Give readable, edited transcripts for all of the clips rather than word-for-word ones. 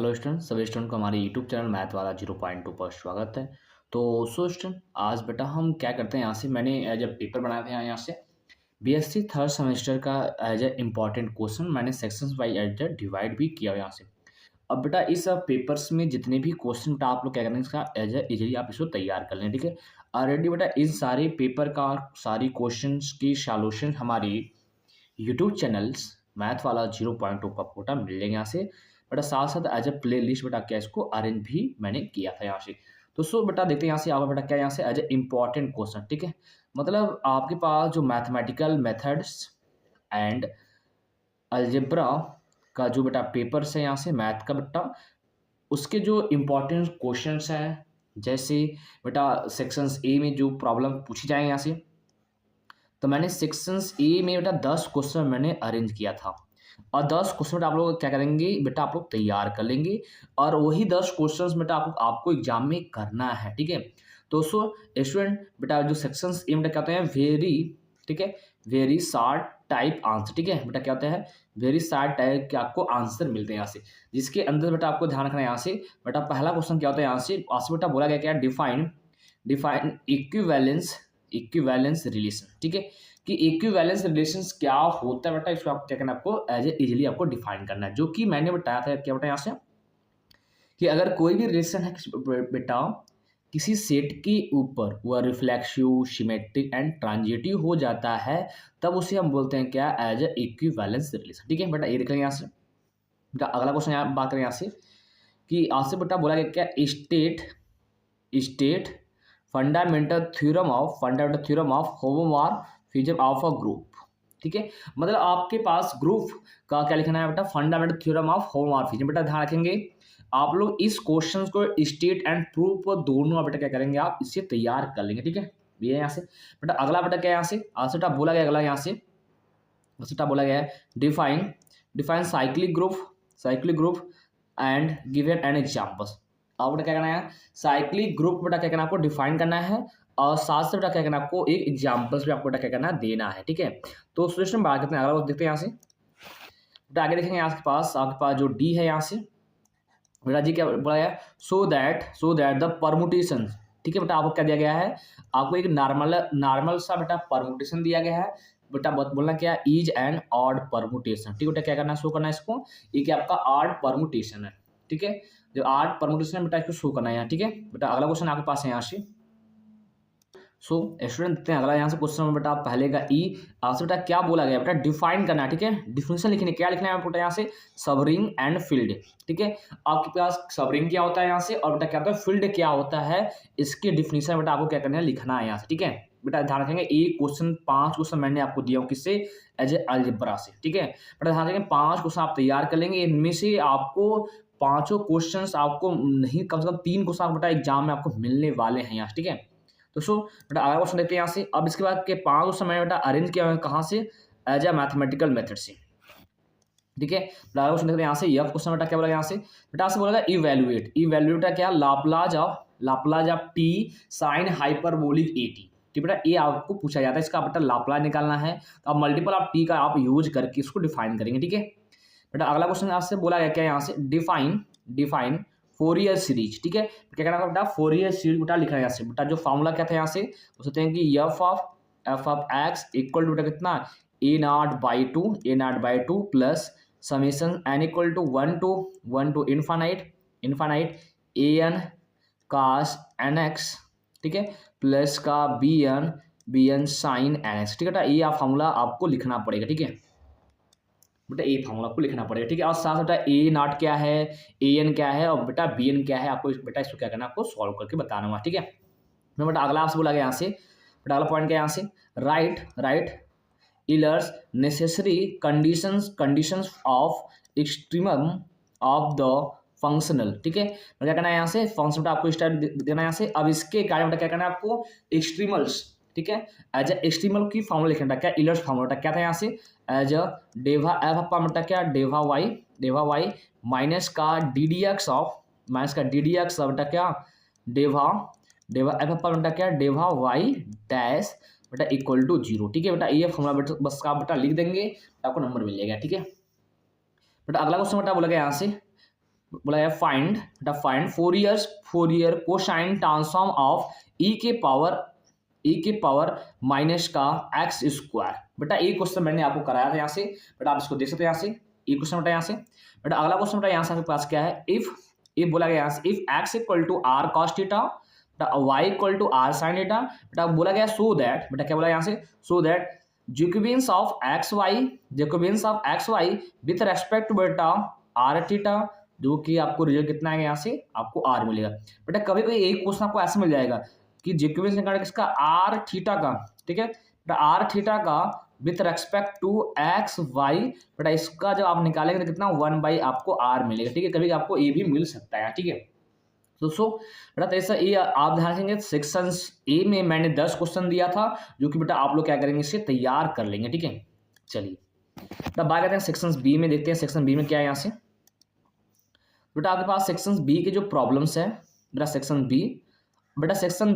Hello student, सभी student को हमारे यूट्यूब चैनल मैथ वाला 0.2 पर स्वागत है। तो स्टूडेंट, आज बेटा हम क्या करते हैं, यहाँ से मैंने एज ए पेपर बनाया था यहाँ से बीएससी थर्ड सेमेस्टर का एज ए इम्पॉर्टेंट क्वेश्चन मैंने sections wise as a divide भी किया यहाँ से। अब बेटा इस पेपर्स में जितने भी क्वेश्चन बेटा आप लोग क्या करेंगे, इसका एज ए इजीली आप इसको तैयार कर लें। ठीक है, ऑलरेडी बेटा इस सारे पेपर का सारी क्वेश्चन की सॉल्यूशन हमारी यूट्यूब चैनल्स मैथ वाला 0.2 का कोटा मिल जाएगा यहाँ से। बेटा साथ साथ एज ए प्ले लिस्ट बेटा क्या इसको अरेंज भी मैंने किया था यहाँ से। तो सो बेटा देखते हैं यहाँ से आपका बेटा क्या यहाँ से एज ए इम्पॉर्टेंट क्वेश्चन। ठीक है, मतलब आपके पास जो मैथमेटिकल मेथड्स एंड अलजेब्रा का जो बेटा पेपर्स है यहाँ से मैथ का बेटा, उसके जो इम्पोर्टेंट क्वेश्चंस हैं, जैसे बेटा सेक्शंस ए में जो प्रॉब्लम पूछी जाएंगे यहाँ से, तो मैंने सेक्शंस ए में बेटा 10 क्वेश्चन मैंने अरेंज किया था और 10 क्वेश्चन बेटा आप लोग क्या करेंगे बेटा, आप लोग तैयार कर लेंगे और वही 10 क्वेश्चंस बेटा आपको एग्जाम में करना है। ठीक है, तो स्टूडेंट बेटा जो सेक्शंस ए बेटा क्या होते हैं वेरी, ठीक है, वेरी शार्ट टाइप आंसर। ठीक है बेटा, क्या होता है वेरी शार्ट टाइप के आपको आंसर मिलते हैं यहाँ से, जिसके अंदर बेटा आपको ध्यान रखना है यहाँ से। बेटा पहला क्वेश्चन क्या होता है यहाँ से बेटा बोला गया क्या, define define equivalence equivalence relation. ठीक है, कि इक्विवेलेंस रिलेशंस क्या होता है बेटा, इसको आप क्या करना है, आपको एज ए इजीली आपको डिफाइन करना है। जो कि मैंने बताया था क्या बेटा यहाँ से, कि अगर कोई भी रिलेशन है बेटा किसी सेट के ऊपर वह रिफ्लेक्सिव, सिमेट्रिक एंड ट्रांजिटिव हो जाता है, तब उसे हम बोलते हैं क्या, एज ए इक्विवेलेंस रिलेशन। ठीक है बेटा, ये देख लेंगे यहाँ से। बेटा अगला क्वेश्चन यहाँ बात करें यहाँ से, कि आज से बेटा बोला गया क्या, state fundamental theorem of homomorphism of a group. ठीक है, मतलब आपके पास ग्रुप का क्या लिखना है बेटा, फंडामेंटल थ्योरम ऑफ होमोमॉर्फिज्म। बेटा ध्यान रखेंगे आप लोग इस क्वेश्चन को स्टेट एंड प्रूफ दोनों बेटा क्या करेंगे, आप इसे तैयार कर लेंगे। ठीक है, ये यहाँ से बेटा अगला बेटा क्या यहाँ से आज बेटा बोला गया, अगला यहाँ से बेटा बोला गया है define define cyclic group and given an examples. अब बेटा क्या करना है, साइक्लिक ग्रुप बेटा क्या करना है, आपको डिफाइन करना है और साथ से बेटा क्या करना है, आपको एक एग्जाम्पल्स भी आपको बेटा क्या करना है, देना है। ठीक है, तो सोल्यूशन बात करते हैं, अगला देखते हैं यहाँ से। बेटा आगे देखेंगे आपके पास जो डी है यहाँ से, बेटा जी क्या बोला है, सो दैट द परमुटेशन। ठीक है बेटा, आपको क्या दिया गया है, आपको एक नॉर्मल सा बेटा परमुटेशन दिया गया है। बेटा बोलना क्या, इज एन ऑड परमुटेशन। ठीक है बेटा, क्या करना है, शो करना है इसको, ये क्या आपका ऑड परमुटेशन है। ठीक है, जो ऑड परमुटेशन है बेटा इसको शो करना है यहाँ। ठीक है बेटा, अगला क्वेश्चन आपके पास है यहाँ से। स्टूडेंट देखते हैं अगला यहाँ से क्वेश्चन बेटा, पहले का ई आपसे बेटा क्या बोला गया बेटा, डिफाइन करना है। ठीक है, डिफिनेशन लिखने क्या लिखना है बेटा यहाँ से, सबरिंग एंड फील्ड। ठीक है, आपके पास सबरिंग क्या होता है यहाँ से, और बेटा क्या होता है फील्ड क्या होता है, इसके डिफिनेशन बेटा आपको क्या करना है, लिखना है यहाँ से। ठीक है बेटा, ध्यान रखेंगे एक क्वेश्चन 5 क्वेश्चन मैंने आपको दिया हूँ किससे, एज ए अलजेब्रा से। ठीक है बेटा, ध्यान रखेंगे 5 क्वेश्चन आप तैयार कर लेंगे, इनमें से आपको 5 क्वेश्चन आपको नहीं, कम से कम 3 क्वेश्चन बेटा एग्जाम में आपको मिलने वाले हैं यहाँ। ठीक है, तो बेटा अगला क्वेश्चन देखते हैं यहाँ से। अब इसके बाद के 5 क्वेश्चन मैंने बेटा अरेंज किया है कहाँ से, एज ए मैथमेटिकल मेथड से। ठीक है, अगला क्वेश्चन देखते हैं यहाँ से। यह क्वेश्चन बेटा क्या बोला यहाँ से, बेटा आपसे बोला इवैल्यूएट क्या, Laplace of t sine hyperbolic at. ठीक बेटा, ये आपको पूछा जाता है, इसका बेटा लाप्लाज निकालना है, तो आप मल्टीपल ऑफ टी का आप यूज करके इसको डिफाइन करेंगे। ठीक है बेटा, अगला क्वेश्चन आपसे बोला गया क्या यहाँ से, डिफाइन फोरियर सीरीज। ठीक है, क्या करना है बेटा, फोरियर सीरीज बेटा लिखना है यहाँ से। बेटा जो फॉर्मूला क्या था यहाँ से, वो सोचते हैं कि f of x equal to बेटा कितना, a0/2 plus summation n equal to 1 to infinite an cos nx। ठीक है, प्लस का bn sin nx। ठीक है बेटा, ये फॉर्मूला आपको लिखना पड़ेगा। ठीक है बेटा, ए फॉर्मूला आपको लिखना पड़ेगा। ठीक है, और साथ बेटा ए नॉट क्या है, ए एन क्या है, और बेटा बी एन क्या है, आपको बेटा इसको क्या करना है, आपको सॉल्व करके बताना होगा। ठीक है, मैं बेटा अगला आपसे बोला गया यहाँ से, बेटा अगला पॉइंट क्या यहाँ से, right Euler's necessary conditions of extremum of the functional. ठीक है, क्या करना है यहाँ से, फंक्शन बेटा आपको स्टाइल देना है यहाँ से। अब इसके कारण बेटा क्या करना है आपको, एक्सट्रीमल्स। ठीक है, एज ए एक्सट्रीमल की फॉर्मूला लिखना क्या, इलर्स फॉर्मूला क्या था यहाँ से, एज अ डेवा एफ अपा बेटा क्या, डेवा वाई माइनस का डी डी एक्स ऑफ बेटा क्या, डेवा एफ अपा बेटा क्या, डेवा वाई डैश बेटा इक्वल टू 0। ठीक है बेटा, ये फॉर्मूला बेटा बस का बेटा लिख देंगे, आपको नंबर मिल जाएगा। ठीक है बेटा, अगला क्वेश्चन बेटा बोला गया यहाँ से, बोला गया फाइंड, बेटा find Fourier cosine transform of e के पावर माइनस का एक्स स्क्वायर। बेटा एक क्वेश्चन मैंने आपको कराया था यहाँ से, बेटा आप इसको देख सकते हो यहाँ से, एक क्वेश्चन बेटा यहाँ से। बेटा अगला क्वेश्चन बेटा यहाँ से आपके पास क्या है, इफ बोला गया यहाँ से if x equal to r cos theta, बेटा y equal to r sine theta, बेटा बोला गया सो दैट, बेटा क्या बोला यहाँ से, so that Jacobians of x y with respect to बेटा आर थीटा, जो कि आपको रिजल्ट कितना आएगा यहाँ से, आपको आर मिलेगा। बेटा कभी कभी एक क्वेश्चन आपको ऐसे मिल जाएगा कि जैकोबियंस निकालना किसका, आर थीटा का, ठीक है, बेटा आर थीटा का with respect to x y, बेटा इसका जब आप निकालेंगे तो कितना 1 आपको आर मिलेगा, ठीक है, कभी आपको ए भी मिल सकता है, ठीक है। दोस्तों बेटा ऐसा ये आप ध्यान रखेंगे, सेक्शन ए में मैंने 10 क्वेश्चन दिया था, जो कि बेटा आप लोग क्या करेंगे, इसे तैयार कर लेंगे, ठीक है। चलिए तब बात करते हैं सेक्शन बी में, देखते हैं सेक्शन बी में क्या है यहाँ से। बेटा आपके पास सेक्शन बी के जो प्रॉब्लम्स है, बेटा सेक्शन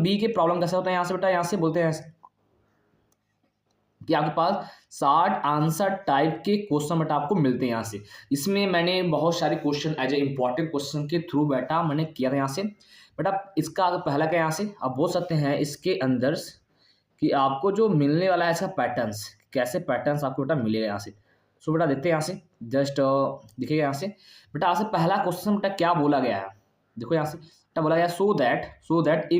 बी के प्रॉब्लम कैसे होते हैं यहाँ से, बेटा यहाँ से बोलते हैं कि आपके पास 60 आंसर टाइप के क्वेश्चन बेटा आपको मिलते हैं यहाँ से। इसमें मैंने बहुत सारे question as a important question के थ्रू बेटा मैंने किया था यहाँ से। बेटा इसका पहला क्या यहाँ से आप बोल सकते हैं इसके अंदर कि आपको जो मिलने वाला है इसका पैटर्न्स, कैसे पैटर्न्स आपको बेटा मिलेगा यहाँ से। सो बेटा देखते हैं यहाँ से, जस्ट देखिएगा यहाँ से। बेटा यहाँ से पहला क्वेश्चन बेटा क्या बोला गया है, देखो यहाँ से बेटा बोला गया so that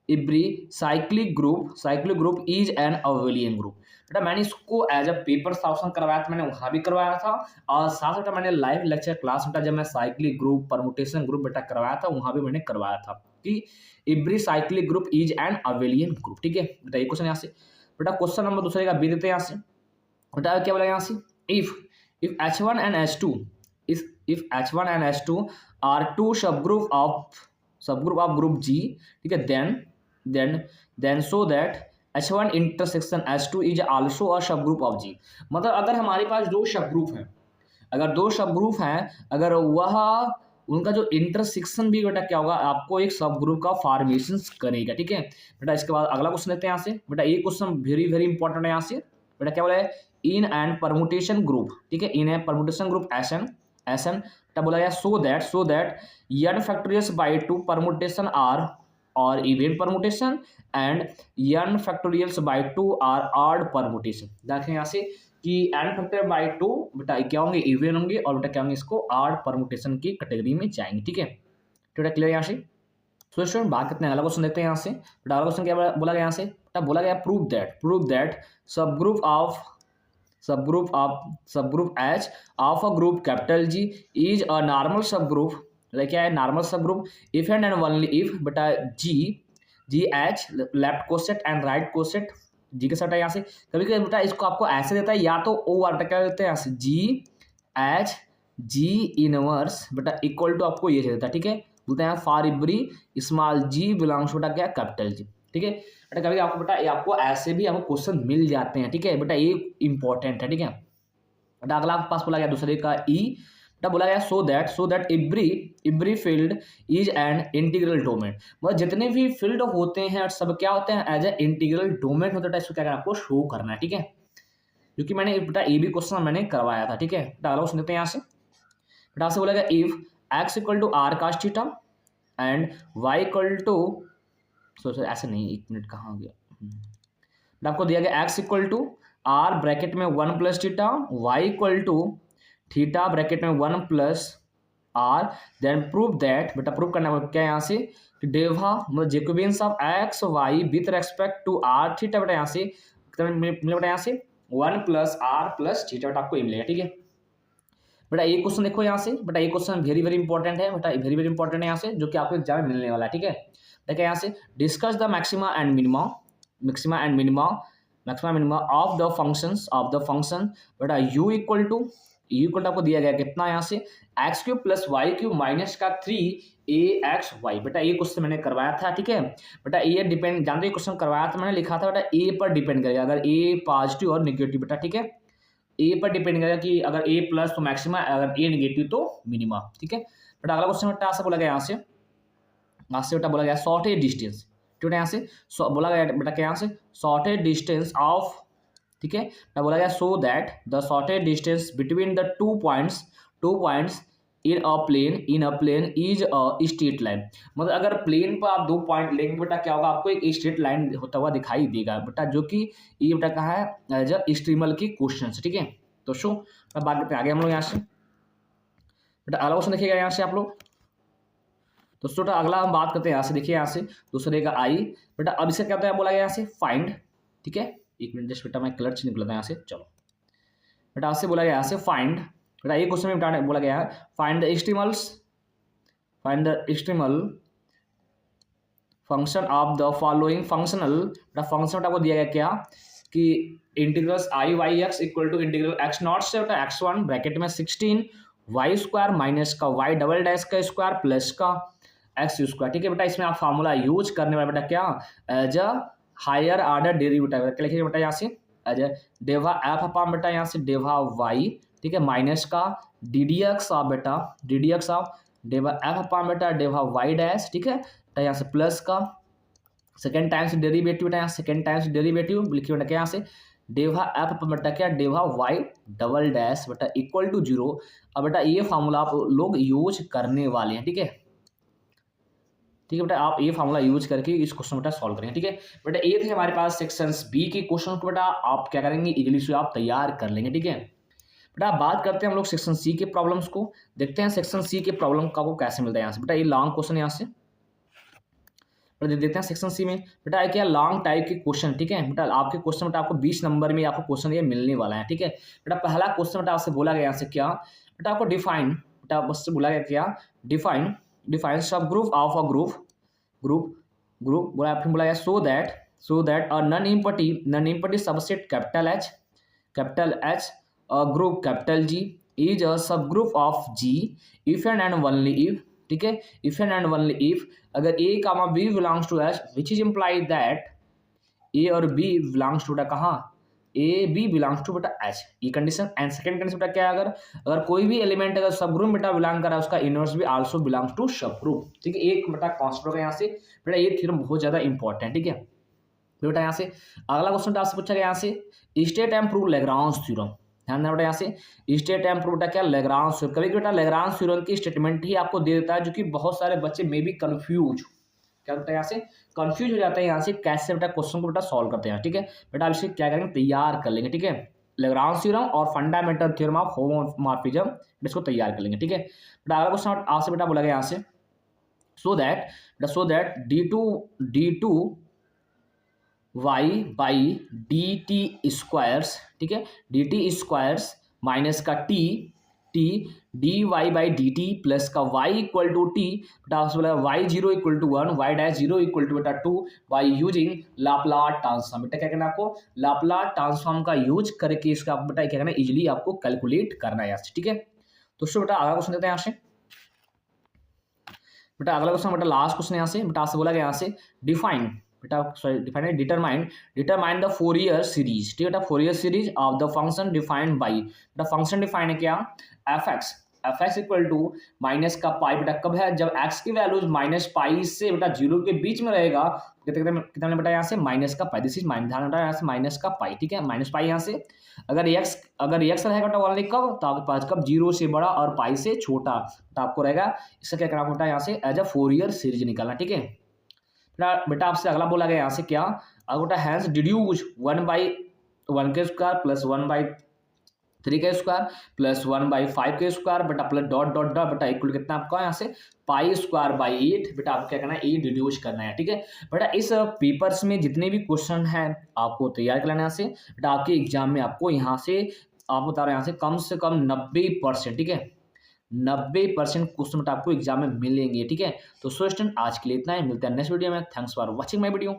every cyclic group is an abelian group. बेटा मैंने इसको एज अ पेपर सॉल्यूशन करवाया था, मैंने वहाँ भी करवाया था, और साथ बेटा मैंने लाइव लेक्चर क्लास बेटा जब मैं साइक्लिक ग्रुप परमुटेशन ग्रुप बेटा करवाया था, वहाँ भी मैंने करवाया था कि every cyclic group is an abelian group, ठीक है। बेटा ये क्वेश्चन यहाँ से। बेटा क्वेश्चन नंबर दूसरे का बी देते हैं यहाँ से। बेटा क्या बोला यहाँ से, if H1 and H2 if H1 and H2 are two subgroup of group G, ठीक है, then so that H1 intersection H2 is also a subgroup of G। मतलब अगर हमारे पास दो सब ग्रुप हैं, अगर वह उनका जो इंटरसेक्शन भी बेटा क्या होगा, आपको एक सब ग्रुप का फॉर्मेशन करेगा, ठीक है। बेटा इसके बाद अगला क्वेश्चन लेते हैं यहाँ से। बेटा ये क्वेश्चन वेरी वेरी इंपॉर्टेंट है यहाँ से। बेटा क्या बोला है, इन एंड परमुटेशन ग्रुप, ठीक है, in and permutation group SN तब बोला गया so that n factorials by 2 permutation are और even permutation and n factorials by 2 are odd permutation. देखें यहाँ से कि n फैक्टोरियल बाय 2 बेटा क्या होंगे, इवन होंगे, और बेटा क्या होंगे, इसको ऑड परमुटेशन की कैटेगरी में जाएंगे, ठीक है। तो बेटा क्लियर यहाँ से। सो स्टूडेंट बात करते हैं अगला क्वेश्चन देखते हैं यहाँ से। बेटा अगला क्वेश्चन क्या बोला गया यहाँ से, बेटा बोला गया prove that subgroup H of a group capital G is a normal subgroup। क्या है normal subgroup, if and only if बेटा G H left coset and right coset, G के साथ है यहाँ से। कभी कभी बेटा इसको आपको ऐसे देता है, या तो ओ बेटा क्या देते हैं यहाँ से जी एच जी इनवर्स बेटा इक्वल टू आपको ये देता है, ठीक है, बोलते हैं for every small g belongs बेटा क्या कैपिटल जी, ठीक है। बेटा कभी आपको बेटा आपको ऐसे भी आपको क्वेश्चन मिल जाते हैं, ठीक है, बेटा ये इंपॉर्टेंट है, ठीक है। बेटा अगला आपके पास बोला गया दूसरे का ई, बेटा बोला गया so that every field is an integral domain. मतलब जितने भी फील्ड होते हैं सब क्या होते हैं, एज ए इंटीग्रल डोमेन होता है, इसको क्या करना आपको शो करना है, ठीक है, क्योंकि मैंने बेटा ए भी क्वेश्चन मैंने करवाया था, ठीक है। बेटा अगला क्वेश्चन देते हैं यहाँ से। बेटा से बोला गया if x equal to r cos theta and y equal to, sir ऐसे नहीं, एक मिनट कहाँ गया, आपको दिया गया x equal to r bracket में 1 plus theta, y equal to theta bracket में 1 plus r, then prove that, बेटा प्रूव करना क्या है यहाँ से, डेवा मतलब Jacobians of x y with respect to r theta, बेटा यहाँ से बेटा यहाँ से 1 प्लस आर प्लस थीटा, बेटा आपको ये मिलेगा, ठीक है। बेटा ये क्वेश्चन देखो यहाँ से, बेटा ये क्वेश्चन वेरी वेरी इंपॉर्टेंट है, बेटा वेरी वेरी इंपॉर्टेंट है यहाँ से, जो कि आपको एग्जाम में मिलने वाला है, ठीक है। देखिए यहाँ से discuss the maxima and minima of the function बेटा u इक्वल टू आपको दिया गया कितना यहाँ से x cube plus y cube minus का 3ax y। बेटा ये क्वेश्चन मैंने करवाया था, ठीक है। बेटा ये डिपेंड जानते हैं, क्वेश्चन करवाया था मैंने, लिखा था बेटा a पर डिपेंड करेगा, अगर a पॉजिटिव और निगेटिव, बेटा ठीक है, a पर डिपेंड करेगा कि अगर a प्लस तो मैक्सिमा, अगर a निगेटिव तो मिनिमा, ठीक है। बेटा अगला क्वेश्चन बेटा ऐसा बोला गया यहाँ से बेटा बोला गया शॉर्टेज डिस्टेंस, ठीक है, यहाँ से बोला गया बेटा क्या यहाँ से शॉर्टेज डिस्टेंस ऑफ, ठीक है, बेटा बोला गया so that the shortage distance between the two points in a plane is a straight line. मतलब अगर प्लेन पर आप 2 पॉइंट लेंगे बेटा, क्या होगा, आपको एक स्ट्रेट लाइन होता हुआ दिखाई देगा बेटा, जो कि ये बेटा कहाँ है, एज एक्सट्रीमल की क्वेश्चन, ठीक है। तो शो अब बात करते हैं आगे हम लोग यहाँ से। बेटा अगला क्वेश्चन देखिएगा यहाँ से आप लोग। तो बेटा अगला हम बात करते हैं यहाँ से, देखिए यहाँ से दूसरे का आई। बेटा अब इसका क्या होता है, बोला गया यहाँ से फाइंड, ठीक है। एक मिनट जस्ट बेटा, मैं कलर चेंज निकलता है यहाँ से। चलो बेटा आपसे बोला गया यहाँ से फाइंड, बेटा ये क्वेश्चन में बोला गया है find the extremals, find the extremal function of the following functional. बेटा फंक्शन आपको दिया गया क्या, कि integrals I y x equal to integral x not से बेटा एक्स वन ब्रैकेट में 16 वाई स्क्वायर माइनस का वाई डबल डैश का स्क्वायर प्लस का एक्स स्क्वायर, ठीक है बेटा। इसमें आप फार्मूला यूज करने वाले बेटा क्या, as a higher order derivative, क्या लिखिए बेटा यहाँ से, एज अ डेवा एफ अपॉन बेटा यहाँ से डेवा वाई, ठीक है, माइनस का डी डी एक्स ऑफ बेटा डी डी एक्स ऑफ डेवा एफ अपॉन बेटा डेवा वाई डैश, ठीक है। तो यहाँ से प्लस का सेकेंड टाइम्स डेरिवेटिव बेटा, यहाँ सेकेंड टाइम्स डेरिवेटिव लिखिए बेटा क्या, यहाँ से डेवा एफ अपॉन बेटा क्या डेवा वाई डबल डैश बेटा इक्वल टू 0। अब बेटा ये फार्मूला आप लोग यूज करने वाले हैं, ठीक है। ठीक है बेटा, आप ये फार्मूला यूज करके इस क्वेश्चन बेटा सॉल्व करेंगे, ठीक है बेटा। ये थे हमारे पास सेक्शन बी के क्वेश्चन को बेटा, आप क्या करेंगे, इजीली से आप तैयार कर लेंगे, ठीक है बेटा। बात करते हैं हम लोग सेक्शन सी के प्रॉब्लम्स को, देखते हैं सेक्शन सी के प्रॉब्लम का को कैसे मिलता है यहाँ से। बेटा ये लॉन्ग क्वेश्चन यहाँ से देखते हैं सेक्शन सी में। बेटा क्या लॉन्ग टाइप के क्वेश्चन, ठीक है बेटा। आपके क्वेश्चन बेटा आपको 20 नंबर में आपको क्वेश्चन ये मिलने वाला है, ठीक है बेटा। पहला क्वेश्चन बेटा आपसे बोला गया यहाँ से क्या, बेटा आपको डिफाइन, बेटा बस से बोला गया क्या, डिफाइन सब ग्रुप ऑफ अ ग्रुप बोला, फिर बोला गया so that a non empty subset capital H a group capital G is a sub group of G if and only if, ठीक है, इफ एंड ओनली इफ अगर a comma b belongs to h which is imply that a और b belongs to बेटा कहाँ, a b belongs to बेटा h, ये condition. And second condition बेटा क्या है, अगर कोई भी एलिमेंट अगर सब ग्रुप बेटा बिलोंग कर रहा है, उसका इनवर्स भी आल्सो बिलोंग्स टू सब ग्रुप, ठीक है। एक बेटा कॉन्सेप्ट होगा यहाँ से बेटा, ये थ्योरम बहुत ज्यादा इंपॉर्टेंट, ठीक है बेटा। यहाँ से अगला क्वेश्चन आपसे पूछा गया यहाँ से state and prove Lagrange theorem, ध्यान देना बेटा यहाँ से स्टेट एंड प्रूव बेटा क्या लेग्रांज थ्योरम। कभी बेटा लेग्रांज थ्योरम की स्टेटमेंट ही आपको दे देता है, जो कि बहुत सारे बच्चे में भी कंफ्यूज, क्या होता है यहाँ से कंफ्यूज हो जाता है यहाँ से, कैसे बेटा क्वेश्चन को बेटा सॉल्व करते हैं, ठीक है बेटा। आप इसे क्या करेंगे, तैयार कर लेंगे, ठीक है। लेग्रांज थ्योरम और फंडामेंटल थ्योरम ऑफ होमोमॉर्फिज्म इसको तैयार कर लेंगे, ठीक है बेटा। अगला क्वेश्चन आपसे बेटा बोला गया यहाँ से so that d two y by d t squares, ठीक है, डी टी स्क्वायर्स माइनस का t d y by d t plus का वाई इक्वल टू टी, बेटा बोला y zero equal to 1 y dash zero equal to बेटा 2 by using Laplace transform. बेटा क्या करना है आपको, लाप्लास ट्रांसफॉर्म का यूज करके इसका बेटा क्या करना है, इजिली आपको कैलकुलेट करना है यहाँ से, ठीक है। तो उससे बेटा अगला क्वेश्चन देते हैं यहाँ से। बेटा अगला क्वेश्चन बेटा लास्ट क्वेश्चन यहाँ से, बेटा आपसे बोला गया यहाँ से डिफाइन, बेटा sorry define determine the Fourier series, ठीक है बेटा, Fourier series of the function defined by, बेटा फंक्शन डिफाइन है क्या, f x equal to minus का पाई, बेटा कब है, जब एक्स की वैल्यूज माइनस पाई से बेटा 0 के बीच में रहेगा, कितना बेटा यहाँ से माइनस का पाई, दिस इज ध्यान बेटा यहाँ से माइनस का पाई, ठीक है, माइनस पाई यहाँ से। अगर एक्स रहेगा बेटा ओनली कब, तो आपके पास कब 0 से बड़ा और पाई से छोटा, तो आपको रहेगा इसका क्या करना होता है यहाँ से एज अ फोरियर सीरीज निकालना, ठीक है बेटा। आपसे अगला बोला गया यहाँ से क्या, अगर बेटा हैंस डिड्यूज 1/1 के स्क्वायर प्लस 1/3 के स्क्वायर प्लस 1/5 के स्क्वायर बेटा प्लस डॉट डॉट डॉट बेटा इक्वल कितना आपका यहाँ से पाई स्क्वायर बाई 8, बेटा आपको क्या करना है, ये डिड्यूस करना है, ठीक है बेटा। इस पेपर्स में जितने भी क्वेश्चन हैं आपको तैयार कर लेना यहाँ से बेटा, आपके एग्जाम में आपको यहाँ से आप बता रहे हैं यहाँ से कम 90%, ठीक है 90% क्वेश्चन आपको एग्जाम में मिलेंगे, ठीक है। तो स्टूडेंट आज के लिए इतना ही, मिलते हैं नेक्स्ट वीडियो में। Thanks for watching my video.